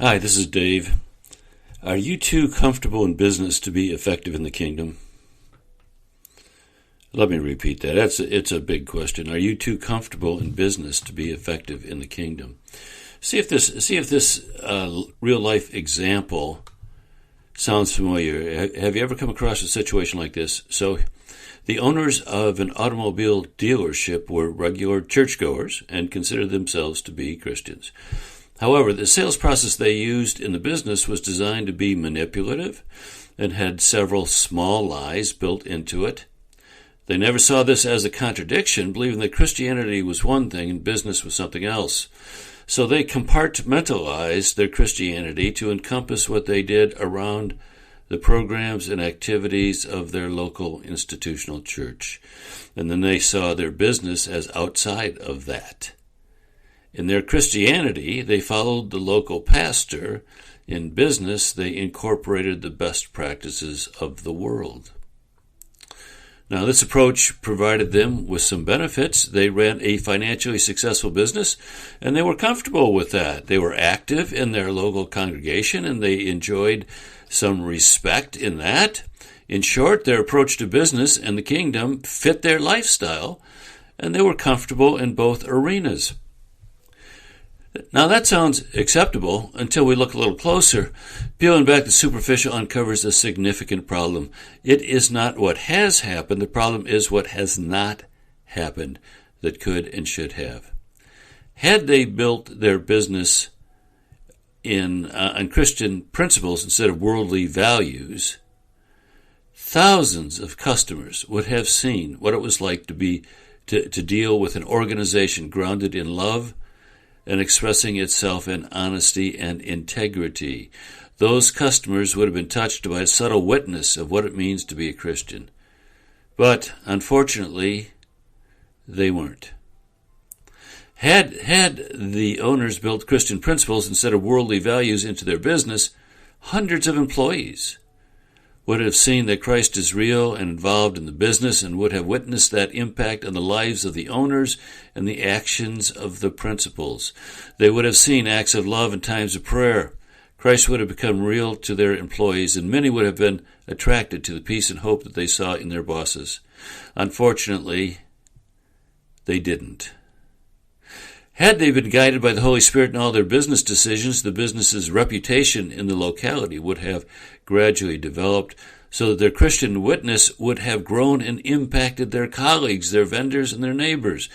Hi, this is Dave. Are you too comfortable in business to be effective in the kingdom? Let me repeat that. It's a big question. Are you too comfortable in business to be effective in the kingdom? See if this real life example sounds familiar. Have you ever come across a situation like this? So, the owners of an automobile dealership were regular churchgoers and considered themselves to be Christians. However, the sales process they used in the business was designed to be manipulative and had several small lies built into it. They never saw this as a contradiction, believing that Christianity was one thing and business was something else. So they compartmentalized their Christianity to encompass what they did around the programs and activities of their local institutional church. And then they saw their business as outside of that. In their Christianity, they followed the local pastor. In business, they incorporated the best practices of the world. Now, this approach provided them with some benefits. They ran a financially successful business, and they were comfortable with that. They were active in their local congregation, and they enjoyed some respect in that. In short, their approach to business and the kingdom fit their lifestyle, and they were comfortable in both arenas. Now that sounds acceptable until we look a little closer. Peeling back the superficial uncovers a significant problem. It is not what has happened. The problem is what has not happened that could and should have. Had they built their business on Christian principles instead of worldly values, thousands of customers would have seen what it was like to deal with an organization grounded in love and expressing itself in honesty and integrity. Those customers would have been touched by a subtle witness of what it means to be a Christian. But, unfortunately, they weren't. Had the owners built Christian principles instead of worldly values into their business, hundreds of employees would have seen that Christ is real and involved in the business and would have witnessed that impact on the lives of the owners and the actions of the principals. They would have seen acts of love and times of prayer. Christ would have become real to their employees, and many would have been attracted to the peace and hope that they saw in their bosses. Unfortunately, they didn't. Had they been guided by the Holy Spirit in all their business decisions, the business's reputation in the locality would have gradually developed so that their Christian witness would have grown and impacted their colleagues, their vendors, and their neighbors.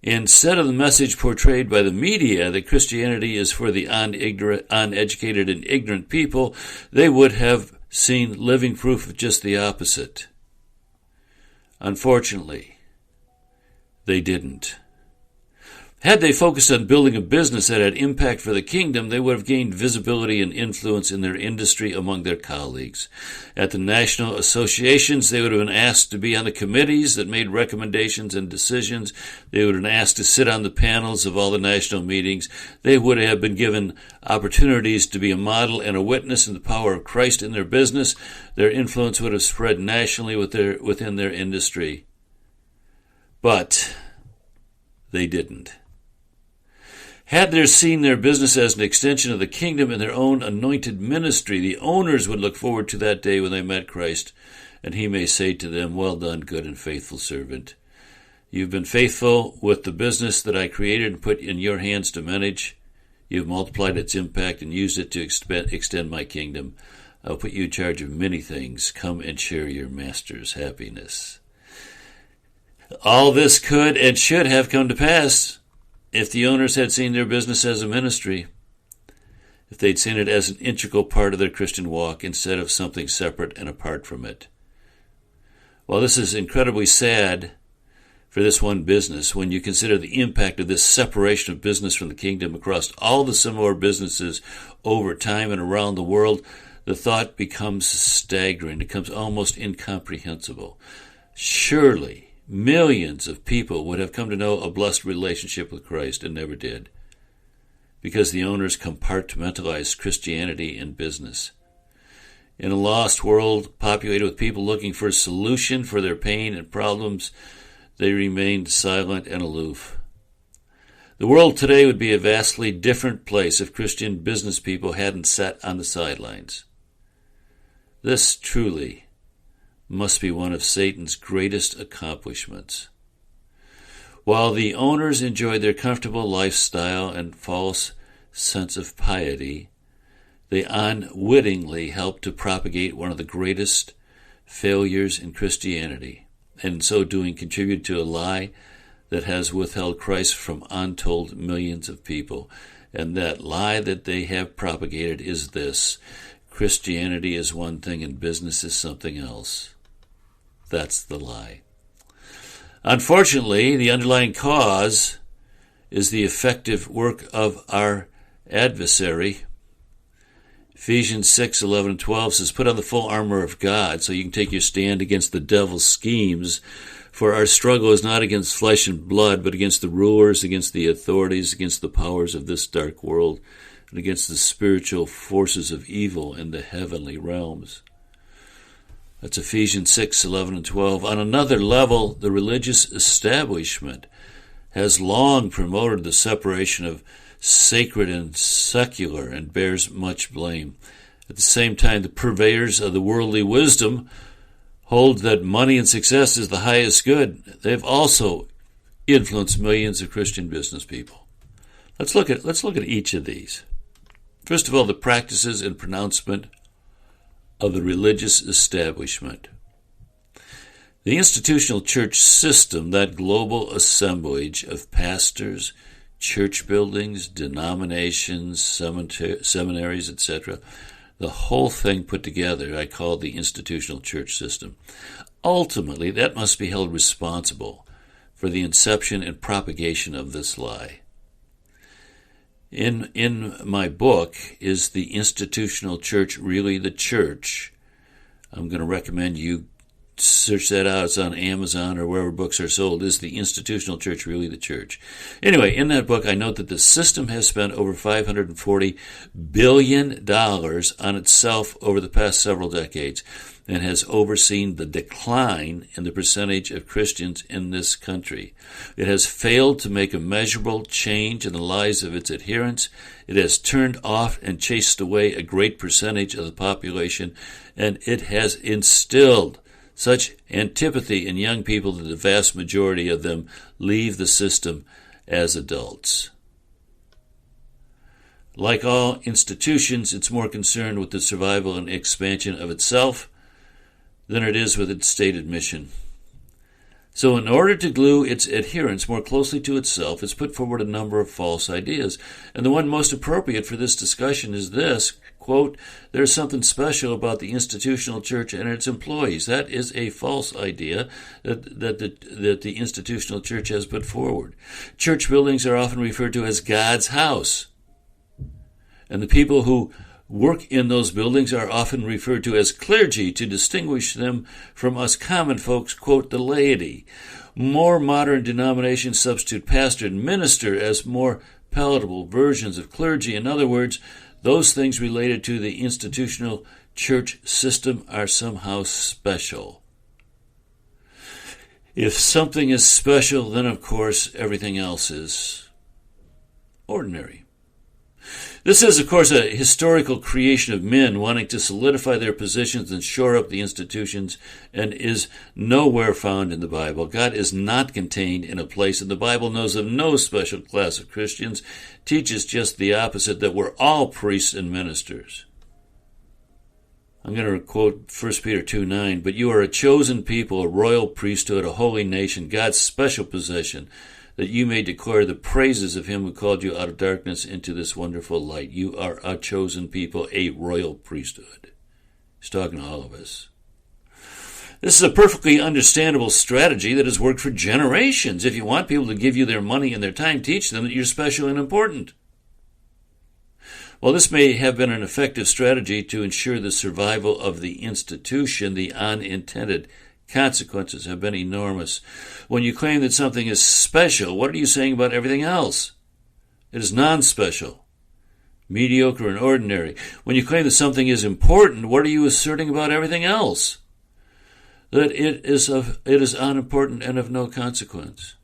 Instead of the message portrayed by the media that Christianity is for the uneducated and ignorant people, they would have seen living proof of just the opposite. Unfortunately, they didn't. Had they focused on building a business that had impact for the kingdom, they would have gained visibility and influence in their industry among their colleagues. At the national associations, they would have been asked to be on the committees that made recommendations and decisions. They would have been asked to sit on the panels of all the national meetings. They would have been given opportunities to be a model and a witness in the power of Christ in their business. Their influence would have spread nationally within their industry. But they didn't. Had they seen their business as an extension of the kingdom and their own anointed ministry, the owners would look forward to that day when they met Christ, and he may say to them, "Well done, good and faithful servant. You've been faithful with the business that I created and put in your hands to manage. You've multiplied its impact and used it to extend my kingdom. I'll put you in charge of many things. Come and share your master's happiness." All this could and should have come to pass if the owners had seen their business as a ministry, if they'd seen it as an integral part of their Christian walk instead of something separate and apart from it. While this is incredibly sad for this one business, when you consider the impact of this separation of business from the kingdom across all the similar businesses over time and around the world, the thought becomes staggering, it becomes almost incomprehensible. Surely, millions of people would have come to know a blessed relationship with Christ and never did, because the owners compartmentalized Christianity and business. In a lost world populated with people looking for a solution for their pain and problems, they remained silent and aloof. The world today would be a vastly different place if Christian business people hadn't sat on the sidelines. This truly must be one of Satan's greatest accomplishments. While the owners enjoyed their comfortable lifestyle and false sense of piety, they unwittingly helped to propagate one of the greatest failures in Christianity, and in so doing contributed to a lie that has withheld Christ from untold millions of people. And that lie that they have propagated is this: Christianity is one thing and business is something else. That's the lie. Unfortunately, the underlying cause is the effective work of our adversary. Ephesians 6:11 and 12 says, "Put on the full armor of God so you can take your stand against the devil's schemes. For our struggle is not against flesh and blood, but against the rulers, against the authorities, against the powers of this dark world, and against the spiritual forces of evil in the heavenly realms." That's Ephesians 6:11 and 12. On another level, the religious establishment has long promoted the separation of sacred and secular and bears much blame. At the same time, the purveyors of the worldly wisdom hold that money and success is the highest good. They've also influenced millions of Christian business people. Let's look at each of these. First of all, the practices and pronouncement of the religious establishment. The institutional church system, that global assemblage of pastors, church buildings, denominations, seminaries, etc., the whole thing put together, I call the institutional church system. Ultimately, that must be held responsible for the inception and propagation of this lie. In my book, Is the Institutional Church Really the Church? I'm going to recommend you search that out. It's on Amazon or wherever books are sold. Is the Institutional Church Really the Church? Anyway, in that book, I note that the system has spent over $540 billion on itself over the past several decades and has overseen the decline in the percentage of Christians in this country. It has failed to make a measurable change in the lives of its adherents. It has turned off and chased away a great percentage of the population, and it has instilled such antipathy in young people that the vast majority of them leave the system as adults. Like all institutions, it's more concerned with the survival and expansion of itself than it is with its stated mission. So in order to glue its adherents more closely to itself, it's put forward a number of false ideas. And the one most appropriate for this discussion is this, quote, "There's something special about the institutional church and its employees." That is a false idea that the institutional church has put forward. Church buildings are often referred to as God's house. And the people who work in those buildings are often referred to as clergy to distinguish them from us common folks, quote, the laity. More modern denominations substitute pastor and minister as more palatable versions of clergy. In other words, those things related to the institutional church system are somehow special. If something is special, then of course everything else is ordinary. This is, of course, a historical creation of men wanting to solidify their positions and shore up the institutions, and is nowhere found in the Bible. God is not contained in a place, and the Bible knows of no special class of Christians, teaches just the opposite, that we're all priests and ministers. I'm going to quote 1 Peter 2:9, "But you are a chosen people, a royal priesthood, a holy nation, God's special possession, that you may declare the praises of him who called you out of darkness into this wonderful light." You are a chosen people, a royal priesthood. He's talking to all of us. This is a perfectly understandable strategy that has worked for generations. If you want people to give you their money and their time, teach them that you're special and important. While this may have been an effective strategy to ensure the survival of the institution, the unintended consequences have been enormous. When you claim that something is special, what are you saying about everything else? It is non-special, mediocre, and ordinary. When you claim that something is important, what are you asserting about everything else? That it is unimportant and of no consequence.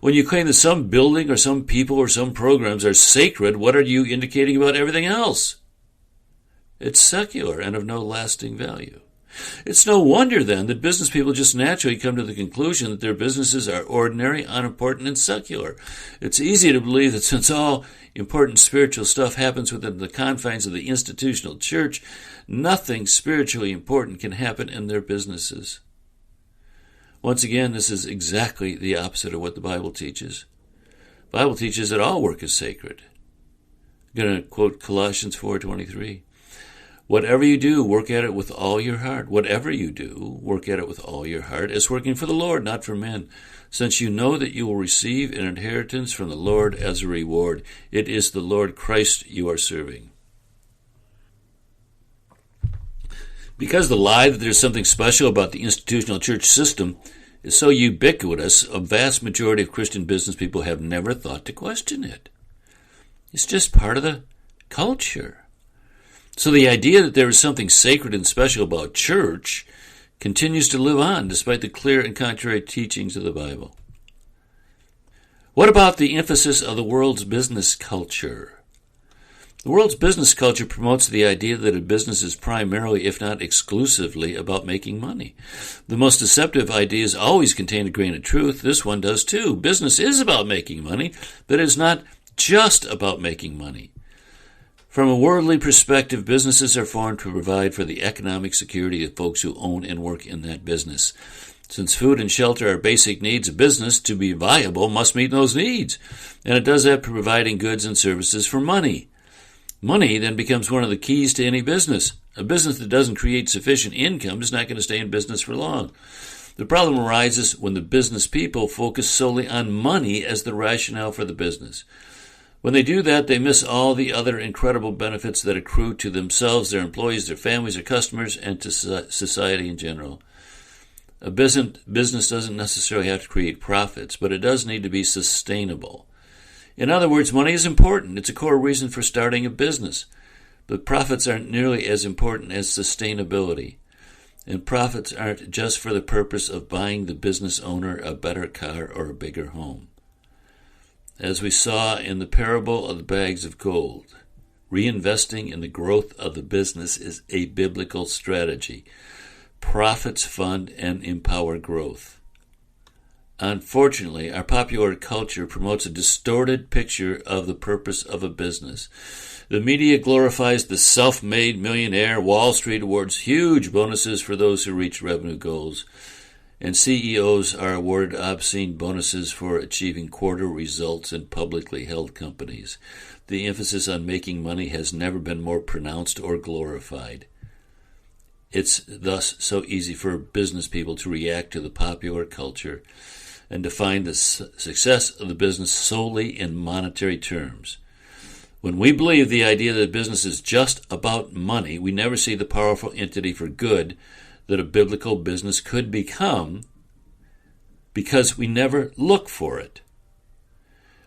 When you claim that some building or some people or some programs are sacred, what are you indicating about everything else? It's secular and of no lasting value. It's no wonder, then, that business people just naturally come to the conclusion that their businesses are ordinary, unimportant, and secular. It's easy to believe that since all important spiritual stuff happens within the confines of the institutional church, nothing spiritually important can happen in their businesses. Once again, this is exactly the opposite of what the Bible teaches. The Bible teaches that all work is sacred. I'm going to quote Colossians 4:23. Whatever you do, work at it with all your heart. Whatever you do, work at it with all your heart, as working for the Lord, not for men, since you know that you will receive an inheritance from the Lord as a reward. It is the Lord Christ you are serving. Because the lie that there's something special about the institutional church system is so ubiquitous, a vast majority of Christian business people have never thought to question it. It's just part of the culture. So the idea that there is something sacred and special about church continues to live on despite the clear and contrary teachings of the Bible. What about the emphasis of the world's business culture? The world's business culture promotes the idea that a business is primarily, if not exclusively, about making money. The most deceptive ideas always contain a grain of truth. This one does too. Business is about making money, but it's not just about making money. From a worldly perspective, businesses are formed to provide for the economic security of folks who own and work in that business. Since food and shelter are basic needs, a business, to be viable, must meet those needs. And it does that by providing goods and services for money. Money then becomes one of the keys to any business. A business that doesn't create sufficient income is not going to stay in business for long. The problem arises when the business people focus solely on money as the rationale for the business. When they do that, they miss all the other incredible benefits that accrue to themselves, their employees, their families, their customers, and to society in general. A business doesn't necessarily have to create profits, but it does need to be sustainable. In other words, money is important. It's a core reason for starting a business. But profits aren't nearly as important as sustainability. And profits aren't just for the purpose of buying the business owner a better car or a bigger home. As we saw in the parable of the bags of gold, reinvesting in the growth of the business is a biblical strategy. Profits fund and empower growth. Unfortunately, our popular culture promotes a distorted picture of the purpose of a business. The media glorifies the self-made millionaire. Wall Street awards huge bonuses for those who reach revenue goals. And CEOs are awarded obscene bonuses for achieving quarter results in publicly held companies. The emphasis on making money has never been more pronounced or glorified. It's thus so easy for business people to react to the popular culture and define the success of the business solely in monetary terms. When we believe the idea that business is just about money, we never see the powerful entity for good that a biblical business could become, because we never look for it.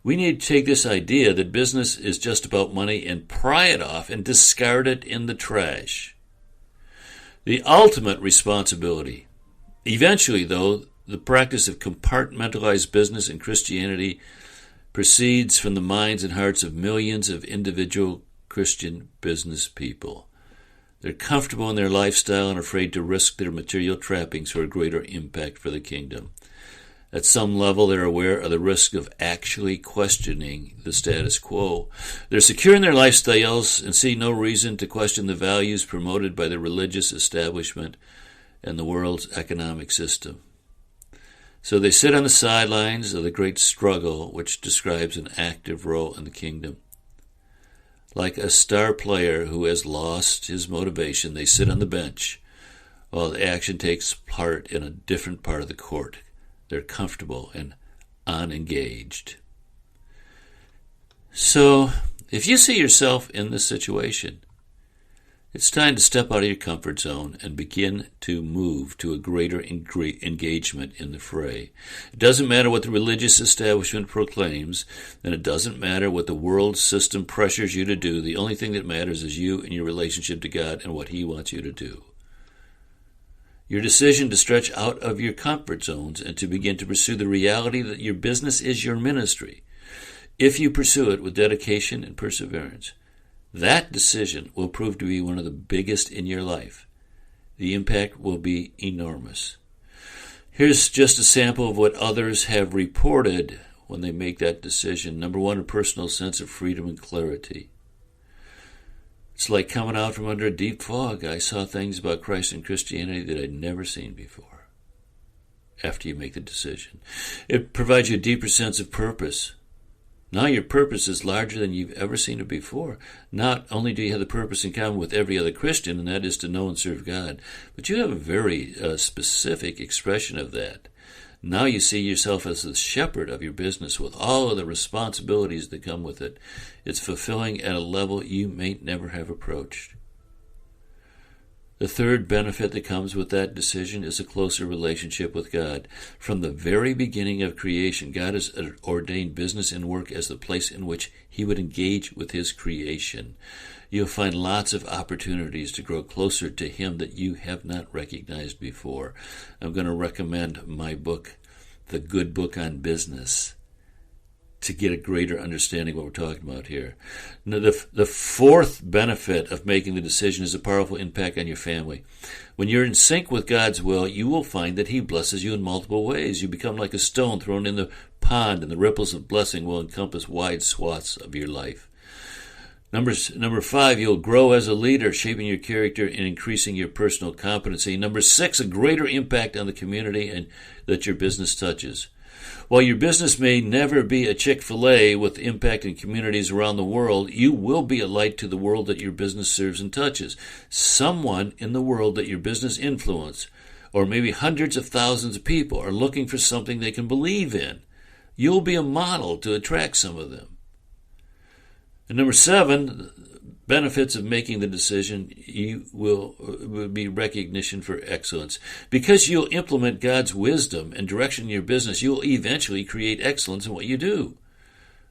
We need to take this idea that business is just about money and pry it off and discard it in the trash. The ultimate responsibility. Eventually, though, the practice of compartmentalized business in Christianity proceeds from the minds and hearts of millions of individual Christian business people. They're comfortable in their lifestyle and afraid to risk their material trappings for a greater impact for the kingdom. At some level, they're aware of the risk of actually questioning the status quo. They're secure in their lifestyles and see no reason to question the values promoted by the religious establishment and the world's economic system. So they sit on the sidelines of the great struggle which describes an active role in the kingdom. Like a star player who has lost his motivation, they sit on the bench while the action takes part in a different part of the court. They're comfortable and unengaged. So, if you see yourself in this situation, it's time to step out of your comfort zone and begin to move to a greater engagement in the fray. It doesn't matter what the religious establishment proclaims, and it doesn't matter what the world system pressures you to do. The only thing that matters is you and your relationship to God and what He wants you to do. Your decision to stretch out of your comfort zones and to begin to pursue the reality that your business is your ministry, if you pursue it with dedication and perseverance, that decision will prove to be one of the biggest in your life. The impact will be enormous. Here's just a sample of what others have reported when they make that decision. Number one, a personal sense of freedom and clarity. It's like coming out from under a deep fog. I saw things about Christ and Christianity that I'd never seen before after you make the decision. It provides you a deeper sense of purpose. Now your purpose is larger than you've ever seen it before. Not only do you have the purpose in common with every other Christian, and that is to know and serve God, but you have a very specific expression of that. Now you see yourself as the shepherd of your business with all of the responsibilities that come with it. It's fulfilling at a level you may never have approached. The third benefit that comes with that decision is a closer relationship with God. From the very beginning of creation, God has ordained business and work as the place in which He would engage with His creation. You'll find lots of opportunities to grow closer to Him that you have not recognized before. I'm going to recommend my book, The Good Book on Business, to get a greater understanding of what we're talking about here. Now, the fourth benefit of making the decision is a powerful impact on your family. When you're in sync with God's will, you will find that He blesses you in multiple ways. You become like a stone thrown in the pond, and the ripples of blessing will encompass wide swaths of your life. Number 5, you'll grow as a leader, shaping your character and increasing your personal competency. Number 6, a greater impact on the community and that your business touches. While your business may never be a Chick-fil-A with impact in communities around the world, you will be a light to the world that your business serves and touches. Someone in the world that your business influences, or maybe hundreds of thousands of people, are looking for something they can believe in. You'll be a model to attract some of them. And number 7, benefits of making the decision, you will be recognition for excellence. Because you'll implement God's wisdom and direction in your business, you'll eventually create excellence in what you do.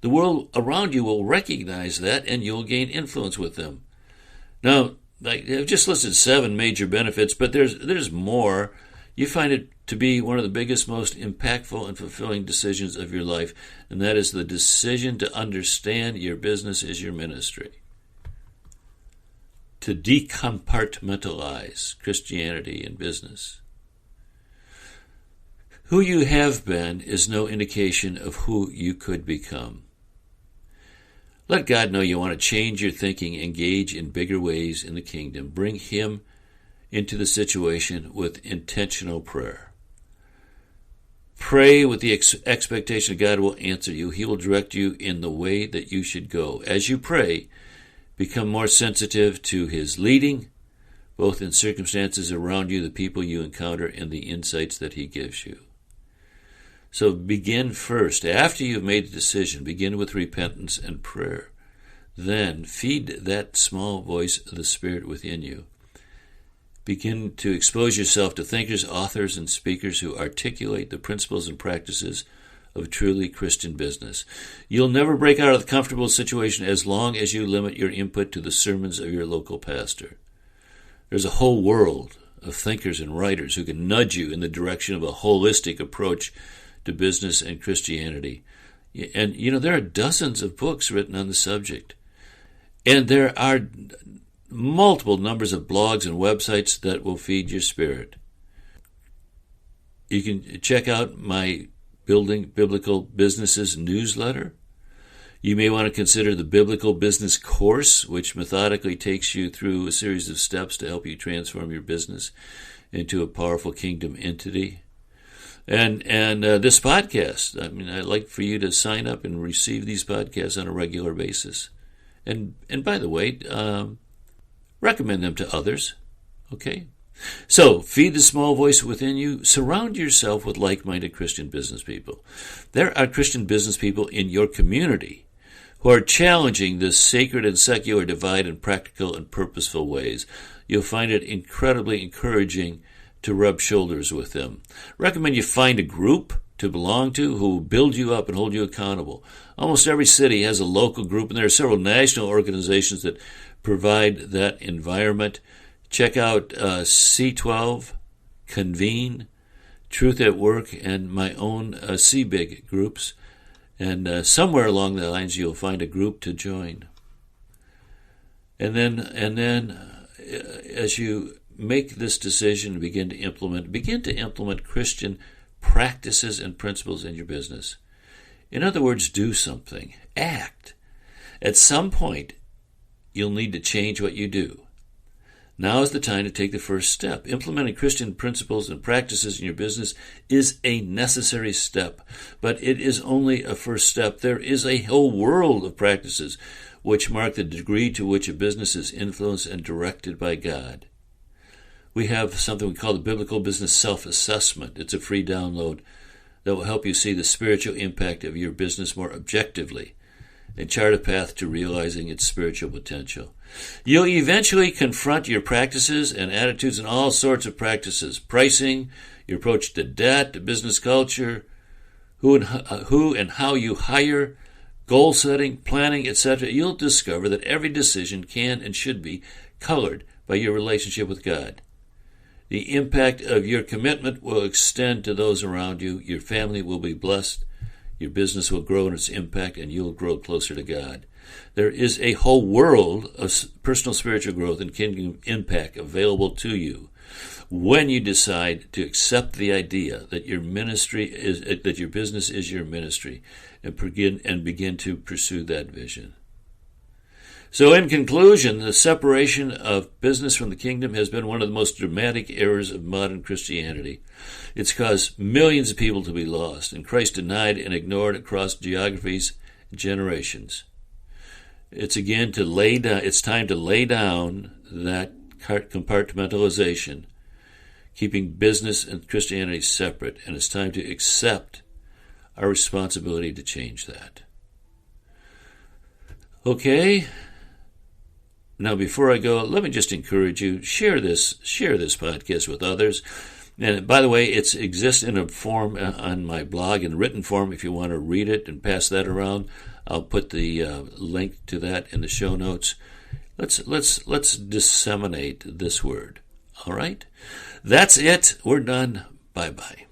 The world around you will recognize that, and you'll gain influence with them. Now, I've just listed 7 major benefits, but there's more. You find it to be one of the biggest, most impactful and fulfilling decisions of your life, and that is the decision to understand your business is your ministry. To decompartmentalize Christianity and business. Who you have been is no indication of who you could become. Let God know you want to change your thinking, engage in bigger ways in the kingdom. Bring Him into the situation with intentional prayer. Pray with the expectation that God will answer you. He will direct you in the way that you should go. As you pray, become more sensitive to His leading, both in circumstances around you, the people you encounter, and the insights that He gives you. So begin first. After you've made a decision, begin with repentance and prayer. Then feed that small voice of the Spirit within you. Begin to expose yourself to thinkers, authors, and speakers who articulate the principles and practices of truly Christian business. You'll never break out of the comfortable situation as long as you limit your input to the sermons of your local pastor. There's a whole world of thinkers and writers who can nudge you in the direction of a holistic approach to business and Christianity. And, there are dozens of books written on the subject. And there are multiple numbers of blogs and websites that will feed your spirit. You can check out my Building Biblical Businesses newsletter. You may want to consider the Biblical Business Course, which methodically takes you through a series of steps to help you transform your business into a powerful kingdom entity. And this podcast, I'd like for you to sign up and receive these podcasts on a regular basis. And by the way, recommend them to others, okay? So, feed the small voice within you. Surround yourself with like-minded Christian business people. There are Christian business people in your community who are challenging this sacred and secular divide in practical and purposeful ways. You'll find it incredibly encouraging to rub shoulders with them. Recommend you find a group to belong to who will build you up and hold you accountable. Almost every city has a local group, and there are several national organizations that provide that environment. Check out C12 Convene, Truth at Work, and my own CBIG groups. And somewhere along the lines, you'll find a group to join. And then, as you make this decision and begin to implement Christian practices and principles in your business. In other words, do something. Act. At some point, you'll need to change what you do. Now is the time to take the first step. Implementing Christian principles and practices in your business is a necessary step, but it is only a first step. There is a whole world of practices which mark the degree to which a business is influenced and directed by God. We have something we call the Biblical Business Self-Assessment. It's a free download that will help you see the spiritual impact of your business more objectively and chart a path to realizing its spiritual potential. You'll eventually confront your practices and attitudes in all sorts of practices: pricing, your approach to debt, to business culture, who and how you hire, goal setting, planning, etc. You'll discover that every decision can and should be colored by your relationship with God. The impact of your commitment will extend to those around you. Your family will be blessed. Your business will grow in its impact, and you'll grow closer to God. There is a whole world of personal spiritual growth and kingdom impact available to you when you decide to accept the idea that your business is your ministry, and begin to pursue that vision. So in conclusion, the separation of business from the kingdom has been one of the most dramatic errors of modern Christianity. It's caused millions of people to be lost, and Christ denied and ignored across geographies and generations. It's time to lay down that compartmentalization, keeping business and Christianity separate, and it's time to accept our responsibility to change that. Okay? Now, before I go, let me just encourage you, share this podcast with others. And by the way, it exists in a form on my blog, in written form, if you want to read it and pass that around. I'll put the link to that in the show notes. Let's disseminate this word. All right? That's it. We're done. Bye-bye.